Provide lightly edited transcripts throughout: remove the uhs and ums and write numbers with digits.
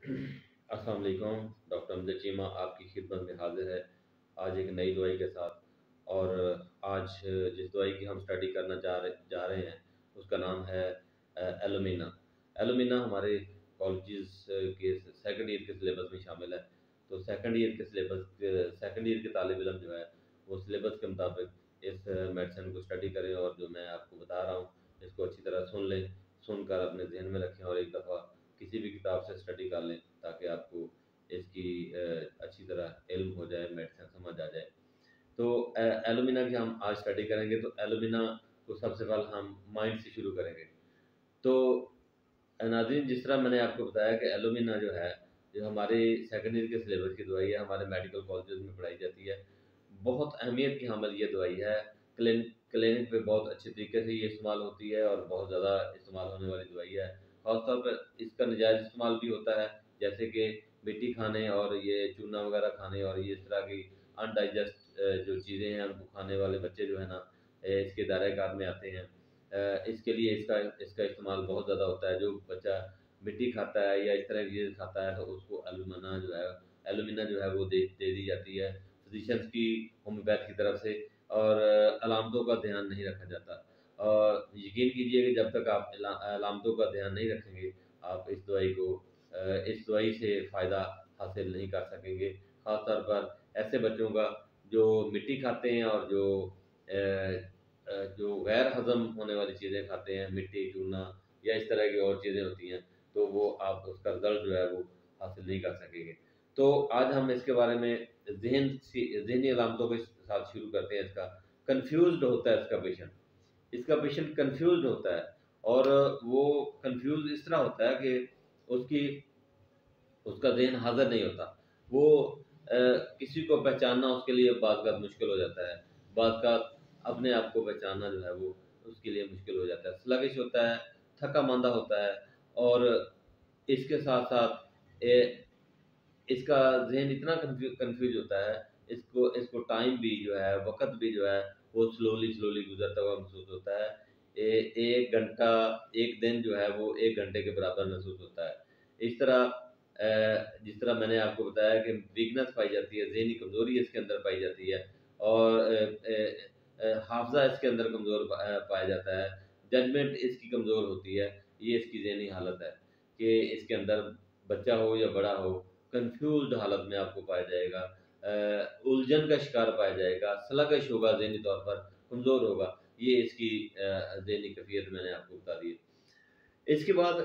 अस्सलाम वालेकुम। डॉक्टर अमजद चीमा आपकी खिदमत में हाजिर है आज एक नई दवाई के साथ। और आज जिस दवाई की हम स्टडी करना जा रहे हैं उसका नाम है एलुमिना। एलुमिना हमारे कॉलेजेस के सेकंड ईयर के सिलेबस में शामिल है। तो सेकंड ईयर के तालिब इल्म जो है वो सिलेबस के मुताबिक इस मेडिसिन को स्टडी करें, और जो मैं आपको बता रहा हूँ इसको अच्छी तरह सुन लें, सुनकर अपने जहन में रखें और एक दफ़ा किसी भी किताब से स्टडी कर लें ताकि आपको इसकी अच्छी तरह इल्म हो जाए, मेडिसिन समझ आ जाए। तो एलुमिना की हम आज स्टडी करेंगे। तो एलुमिना को सबसे पहले हम माइंड से शुरू करेंगे। तो नाज़रीन, जिस तरह मैंने आपको बताया कि एलुमिना जो है, जो हमारे सेकंड ईयर के सिलेबस की दवाई है, हमारे मेडिकल कॉलेजेस में पढ़ाई जाती है। बहुत अहमियत की हामिल ये दवाई है। क्लिनिक पे बहुत अच्छे तरीके से ये इस्तेमाल होती है और बहुत ज़्यादा इस्तेमाल होने वाली दवाई है। ख़ासतौर पर इसका नाजायज़ इस्तेमाल भी होता है, जैसे कि मिट्टी खाने और ये चूना वगैरह खाने और ये इस तरह की अनडाइजेस्ट जो चीज़ें हैं उनको खाने वाले बच्चे जो है ना, इसके दायरे कार में आते हैं। इसके लिए इसका इसका इस्तेमाल बहुत ज़्यादा होता है। जो बच्चा मिट्टी खाता है या इस तरह की चीज़ें खाता है तो उसको एलुमिना जो है वो दे दी जाती है फिजिशियंस की, होम्योपैथ की तरफ से। और अलामतों का ध्यान नहीं रखा जाता। और यकीन कीजिए कि जब तक आप अलामतों का ध्यान नहीं रखेंगे, आप इस दवाई से फ़ायदा हासिल नहीं कर सकेंगे। ख़ास तौर पर ऐसे बच्चों का जो मिट्टी खाते हैं और जो गैर हज़म होने वाली चीज़ें खाते हैं, मिट्टी, चूना या इस तरह की और चीज़ें होती हैं, तो वो आप उसका रिज़ल्ट जो है वो हासिल नहीं कर सकेंगे। तो आज हम इसके बारे में ज़हनी अलामतों के साथ शुरू करते हैं। कन्फ्यूज़्ड होता है इसका पेशेंट कन्फ्यूज़्ड होता है। और वो कन्फ्यूज़ इस तरह होता है कि उसकी उसका ज़हन हाज़िर नहीं होता। वो किसी को पहचानना उसके लिए बाज़ मुश्किल हो जाता है। बाज़ अपने आप को पहचानना जो है वो उसके लिए मुश्किल हो जाता है। स्लगिश होता है, थका-माँदा होता है। और इसके साथ-साथ इसका ज़हन इतना कन्फ्यूज़ होता है, इसको टाइम भी जो है, वक़्त भी जो है, वो स्लोली गुज़रता हुआ महसूस होता है। 1 घंटा, 1 दिन जो है वो 1 घंटे के बराबर महसूस होता है। इस तरह जिस तरह मैंने आपको बताया कि वीकनेस पाई जाती है, ज़हनी कमज़ोरी इसके अंदर पाई जाती है। और हाफ़ज़ा इसके अंदर कमज़ोर पाया जाता है। जजमेंट इसकी कमज़ोर होती है। ये इसकी ज़हनी हालत है कि इसके अंदर बच्चा हो या बड़ा हो, कन्फ्यूज़्ड हालत में आपको पाया जाएगा। उलझन का शिकार पाया जाएगा, स्लगिश होगा, ज़हनी तौर पर कमज़ोर होगा। ये इसकी ज़हनी कैफ़ियत मैंने आपको बता दी है। इसके बाद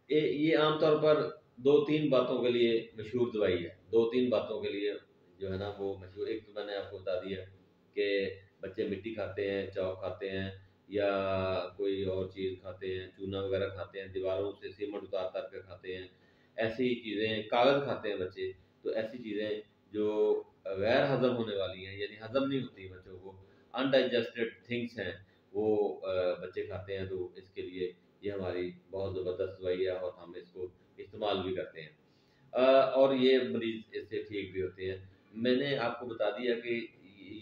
ये आम तौर पर 2-3 बातों के लिए मशहूर दवाई है। 2-3 बातों के लिए जो है ना वो मशहूर। एक तो मैंने आपको बता दिया कि बच्चे मिट्टी खाते हैं, चॉक खाते हैं या कोई और चीज़ खाते हैं, चूना वगैरह खाते हैं, दीवारों से सीमेंट उतार-उतार के खाते हैं। ऐसी चीज़ें, कागज़ खाते हैं बच्चे। तो ऐसी चीज़ें जो गैर हज़म होने वाली हैं, यानी हज़म नहीं होती बच्चों को, अनडाइजेस्टेड थिंग्स हैं, वो बच्चे खाते हैं। तो इसके लिए ये हमारी बहुत ज़बरदस्त दवाई है और हम इसको इस्तेमाल भी करते हैं। और ये मरीज़ इससे ठीक भी होते हैं। मैंने आपको बता दिया कि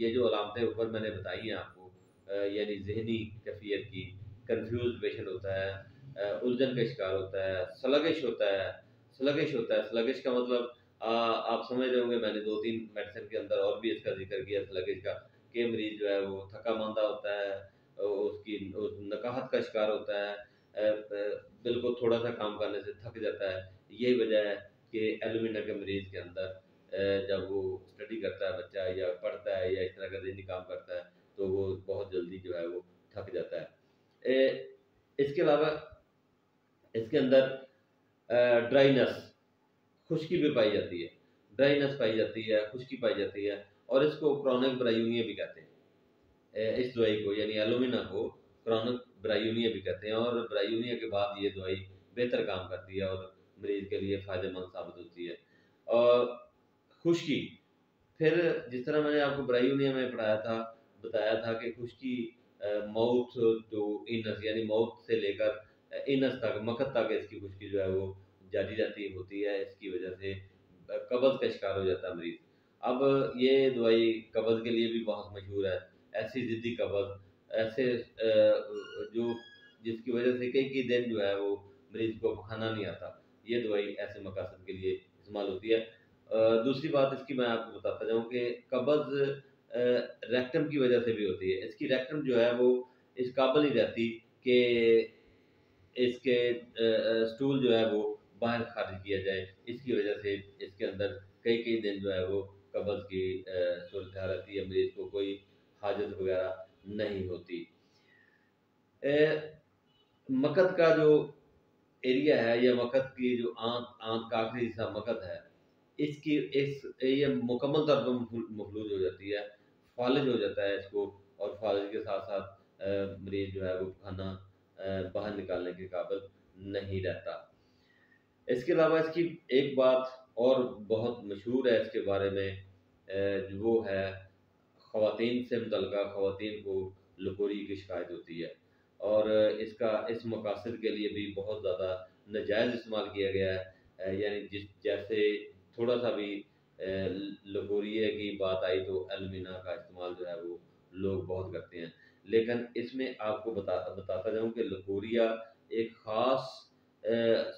ये जो अलामतें ऊपर मैंने बताई हैं आपको, यानी ज़हनी कैफ़ियत की, कन्फ्यूज़्ड पेशेंट होता है, उलझन का शिकार होता है, स्लगिश का मतलब आप समझ रहे होंगे। मैंने 2-3 मेडिसिन के अंदर और भी इसका ज़िक्र किया स्लगिश का, कि मरीज़ जो है वो थका-माँदा होता है, उसकी नकाहत का शिकार होता है, बिल्कुल थोड़ा-सा काम करने से थक जाता है। यही वजह है कि एलुमिना के मरीज़ के अंदर जब वो स्टडी करता है बच्चा या पढ़ता है या इस तरह का ज़हनी काम करता है, तो वो बहुत जल्दी जो है वो थक जाता है। इसके अलावा इसके अंदर ड्राइनेस, खुश्की भी पाई जाती है। ड्राइनेस पाई जाती है, खुश्की पाई जाती है और इसको क्रोनिक ब्रायुनिया भी कहते हैं। इस दवाई को, यानी एलुमिना को क्रोनिक ब्रायुनिया भी कहते हैं। और ब्रायुनिया के बाद ये दवाई बेहतर काम करती है और मरीज़ के लिए फ़ायदेमंद साबित होती है। और खुश्की, फिर जिस तरह मैंने आपको ब्रायुनिया में बताया था कि खुश्की माउथ टू इनस, यानी माउथ से लेकर इनस तक, मकत तक इसकी खुश्की जो है वो जारी रहती होती है। इसकी वजह से कब्ज़ का शिकार हो जाता है मरीज़। अब ये दवाई कब्ज़ के लिए भी बहुत मशहूर है। ऐसी ज़िद्दी कब्ज़, ऐसे जो जिसकी वजह से कई-कई दिन जो है वो मरीज़ को खाना नहीं आता। ये दवाई ऐसे मकासद के लिए इस्तेमाल होती है। दूसरी बात इसकी मैं आपको बताता जाऊँ कि कब्ज़ रेक्टम की वजह से भी होती है। इसकी रेक्टम जो है वो इस काबिल नहीं रहती कि इसके स्टूल जो है वो बाहर खारिज किया जाए। इसकी वजह से इसके अंदर कई-कई दिन जो है वो कब्ज़ की सूरत-हाल रहती है, मरीज़ को कोई हाजत वग़ैरह नहीं होती। अ, मकद का जो एरिया है या मकद की जो आंत आंत का आखिरी हिस्सा मकद है, इसकी इस ये मुकम्मल तौर पर मफलूज हो जाती है, फ़ालिज हो जाता है इसको और फ़ालिज के साथ-साथ मरीज़ जो है वो खाना बाहर निकालने के काबिल नहीं रहता। इसके अलावा इसकी एक बात और बहुत मशहूर है इसके बारे में वो है ख़वातीन से मुतल्लिक़ा ख़वातीन को लकोरी की शिकायत होती है और इसका इस मकासद के लिए भी बहुत ज़्यादा नाजायज़ इस्तेमाल किया गया है। यानी जैसे थोड़ा-सा भी लकोरिये की बात आई तो एलुमिना का इस्तेमाल जो है वो लोग बहुत करते हैं। लेकिन इसमें आपको बताता जाऊँ कि लकोरिया एक ख़ास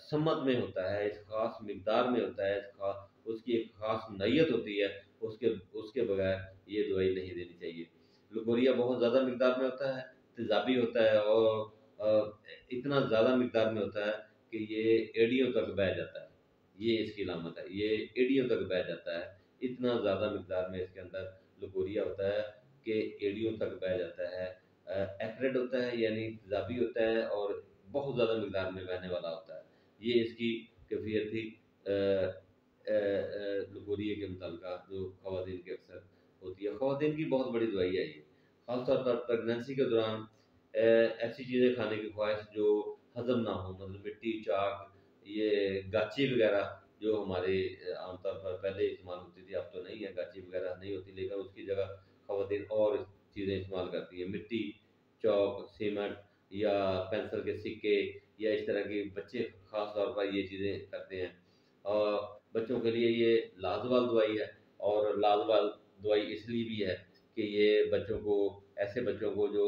समत में होता है, एक ख़ास मिकदार में होता है, उसकी एक ख़ास नय्यत होती है, उसके उसके बगैर ये दवाई नहीं देनी चाहिए। लकोरिया बहुत ज़्यादा मिकदार में होता है, तेज़ाबी होता है और इतना ज़्यादा मिकदार में होता है कि ये एड़ियों तक बह जाता है। ये इसकी अलामत है, ये एड़ियों तक बह जाता है। इतना ज़्यादा मिकदार में इसके अंदर लकोरिया होता है कि एड़ियों तक बह जाता है। एक्रिड होता है यानी तेज़ाबी होता है और बहुत ज़्यादा मिकदार में बहने वाला होता है। ये इसकी कैफ़ियत थी लकोरिये के मुतालिका जो ख़वातीन की अक्सर होती है। ख़वातीन की बहुत बड़ी दवाई है ये। ख़ास तौर पर प्रेगनेंसी के दौरान ऐसी चीज़ें खाने की ख़्वाहिश जो हज़म ना हो मतलब मिट्टी, चाक, ये गाची वग़ैरह जो हमारे आम तौर पर पहले इस्तेमाल होती थी, अब तो नहीं है, गाची वग़ैरह नहीं होती लेकिन उसकी जगह ख़वातीन और चीज़ें इस्तेमाल करती हैं। मिट्टी, चॉक, सीमेंट या पेंसिल के सिक्के या इस तरह के बच्चे ख़ास तौर पर ये चीज़ें करते हैं। बच्चों के लिए ये लाजवाब दवाई है और लाजवाब दवाई इसलिए भी है कि ये बच्चों को ऐसे बच्चों को जो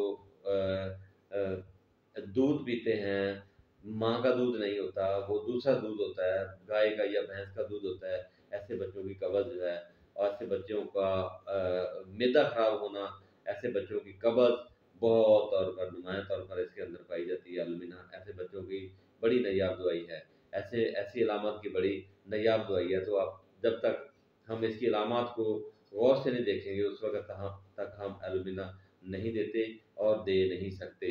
दूध पीते हैं, माँ का दूध नहीं होता, वो दूसरा दूध होता है, गाय का या भैंस का दूध होता है, ऐसे बच्चों की कब्ज़ जो है और ऐसे बच्चों का मैदा ख़राब होना, ऐसे बच्चों की कब्ज़ बहुत तौर पर नुमायाँ तौर पर इसके अंदर पाई जाती है एलुमिना, ऐसे बच्चों की बड़ी नायाब दवाई है। ऐसी अलामत की बड़ी नायाब दवाई है, तो आप जब तक हम इसकी अलामत को गौर से नहीं देखेंगे, उस वक़्त तक हम एलुमिना नहीं देते और दे नहीं सकते।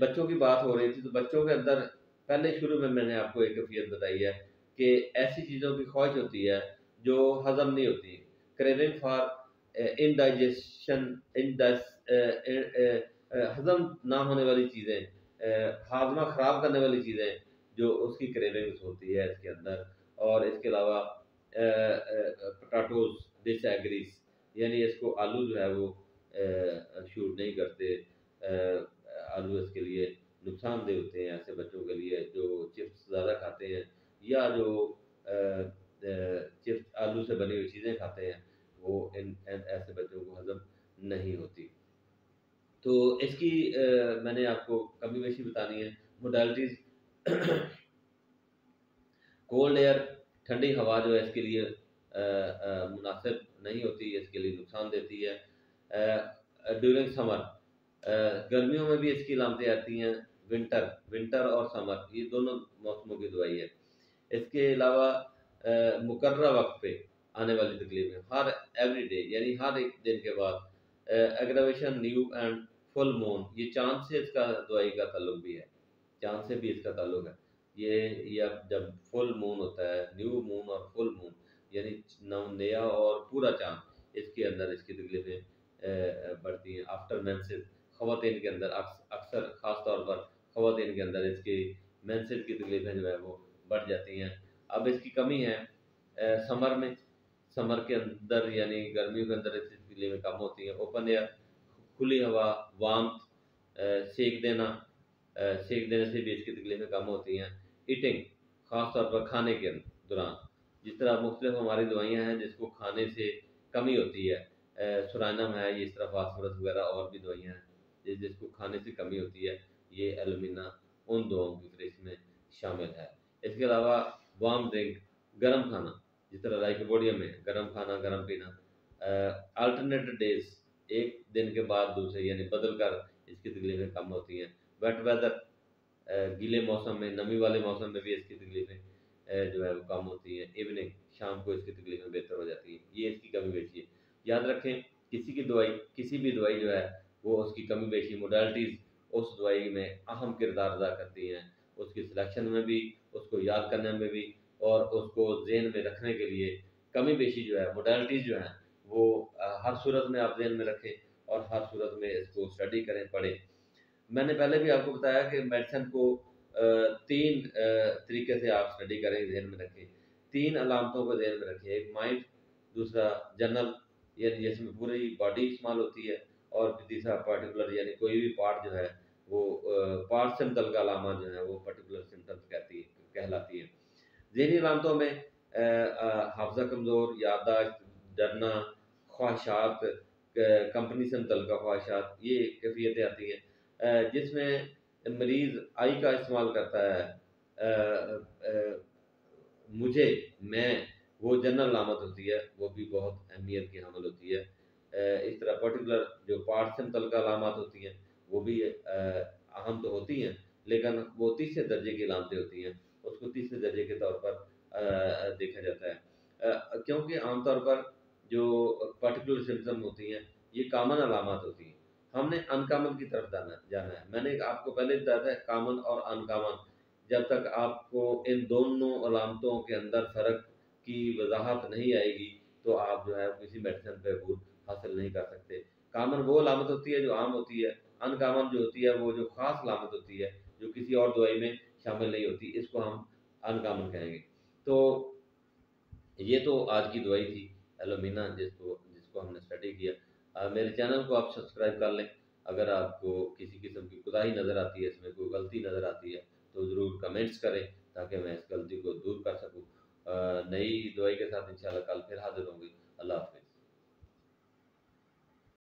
बच्चों की बात हो रही थी, तो बच्चों के अंदर पहले शुरू में मैंने आपको एक कैफ़ियत बताई है कि ऐसी चीज़ों की ख़्वाहिश होती है, जो हज़म नहीं होती। क्रेविंग फॉर इनडाइजेशन इनडाइस हज़म ना होने वाली चीज़ें, हाज़मा ख़राब करने वाली चीज़ें, जो उसकी क्रेविंग्स होती है इसके अंदर और इसके अलावा पोटैटोज़ डिसएग्रीज़ यानी इसको आलू जो है वो शूट नहीं करते। आलू इसके लिए नुकसानदेह होते हैं ऐसे बच्चों के लिए जो चिप्स ज़्यादा खाते हैं या जो चिप्स आलू से बनी हुई चीज़ें खाते हैं, वो इन ऐसे बच्चों को हज़म नहीं होती। तो इसकी मैंने आपको कमी-बेशी बतानी है, मोडालिटीज़ कोल्ड एयर ठंडी हवा जो है इसके लिए मुनासिब नहीं होती, इसके लिए नुकसान देती है। ड्यूरिंग समर गर्मियों में भी इसकी अलामतें आती हैं, विंटर विंटर और समर ये दोनों मौसमों की दवाई है। इसके अलावा मुकर्रर वक़्त पे आने वाली तकलीफ़ें हर एवरी डे यानी हर एक दिन के बाद aggravation, new and full moon ये चाँद से इसका दवाई का ताल्लुक भी है, चाँद से भी इसका ताल्लुक है। ये अब जब फुल मून होता है, न्यू मून और फुल मून यानी नया और पूरा चाँद इसके अंदर इसकी तकलीफ़ें बढ़ती हैं। आफ्टर मेंसेस ख़वातीन के अंदर अक्सर ख़ास तौर पर ख़वातीन के अंदर इसकी मेंसेस की तकलीफ़ें जो है वो बढ़ जाती हैं। अब इसकी कमी है समर में, समर के अंदर यानी गर्मियों के अंदर इसकी तकलीफ़ें कम होती हैं। ओपन एयर, खुली हवा, वार्मथ सेक देना सेक देने से भी इसकी तकलीफ़ें कम होती हैं। ईटिंग ख़ास तौर पर खाने के दौरान, जिस तरह मुख्तलिफ़ हमारी दवाइयाँ हैं जिसको खाने से कमी होती है, सुरानम है, इस तरह फास्फोरस वगैरह और भी दवाइयाँ हैं, जिसको खाने से कमी होती है, ये एलुमिना उन दवाओं की फ़हरिस्त में शामिल है। इसके अलावा वार्म ड्रिंक, गर्म खाना, जिस तरह राइकोबोडियम में गर्म खाना, गर्म पीना, अल्टरनेट डेज, एक दिन के बाद दूसरे यानी बदल कर इसकी तकलीफ़ें कम होती हैं। वेट वेदर, गीले मौसम में, नमी वाले मौसम में भी इसकी तकलीफ़ें जो है वो कम होती हैं। इवनिंग, शाम को इसकी तकलीफ़ें बेहतर हो जाती हैं। ये इसकी कमी पेशी है। याद रखें, किसी भी दवाई जो है वो उसकी कमी पेशी मोडालिटीज़ उस दवाई में अहम किरदार अदा करती हैं। उसकी सिलेक्शन में भी, उसको याद करने में भी, और उसको ज़हन में रखने के लिए कमी पेशी जो है, मोडालिटीज़ जो हैं वो हर सूरत में आप ज़हन में रखें और हर सूरत में इसको स्टडी करें, पढ़ें। मैंने पहले भी आपको बताया कि मेडिसिन को 3 तरीके से आप स्टडी करें, ज़हन में रखें। 3 अलामतों को ज़हन में रखें, एक माइंड, दूसरा जनरल यानी जिसमें पूरी बॉडी इस्तेमाल होती है, और तीसरा पार्टिकुलर यानी कोई भी पार्ट जो है वो पार्ट से मुतल्लिक़ अलामत जो है वो पर्टिकुलर सिम्पटम्स कहलाती है। ज़हनी अलामतों में हाफ़ज़ा कमज़ोर, याददाश्त, डरना, ख्वाहिशात, कंपनी से मुतल्लिक़ ख्वाहिशात, ये कैफ़ियतें आती हैं। जिसमें मरीज़ आई का इस्तेमाल करता है, मुझे, मैं, वो जनरल अलामत होती है, वो भी बहुत अहमियत की हामिल होती है। इस तरह पर्टिकुलर जो पार्ट से मुतल्लिक़ अलामत होती हैं, वो भी अहम तो होती हैं, लेकिन वो तीसरे दर्जे की अलामतें होती हैं, उसको तीसरे दर्जे के तौर पर देखा जाता है। क्योंकि आम तौर पर जो पर्टिकुलर सिम्पटम होती हैं, ये कॉमन अलामत होती हैं। हमने अनकॉमन की तरफ जाना है। मैंने आपको पहले बताया था कॉमन और अनकॉमन, जब तक आपको इन दोनों अलामतों के अंदर फ़र्क की वज़ाहत नहीं आएगी, तो आप जो है किसी मेडिसिन पे अबूर हासिल नहीं कर सकते। कॉमन वो अलामत होती है जो आम होती है, अनकॉमन जो होती है वो जो ख़ास अलामत होती है, जो किसी और दवाई में शामिल नहीं होती, इसको हम अनकॉमन कहेंगे। तो ये तो आज की दवाई थी एलोमिना, जिसको जिसको हमने स्टडी किया। मेरे चैनल को आप सब्सक्राइब कर लें। अगर आपको किसी किस्म की कोताही नज़र आती है, इसमें कोई गलती नज़र आती है, तो ज़रूर कमेंट्स करें ताकि मैं इस गलती को दूर कर सकूँ। नई दवाई के साथ इंशाल्लाह कल फिर हाज़िर होंगे। अल्लाह हाफ़िज़।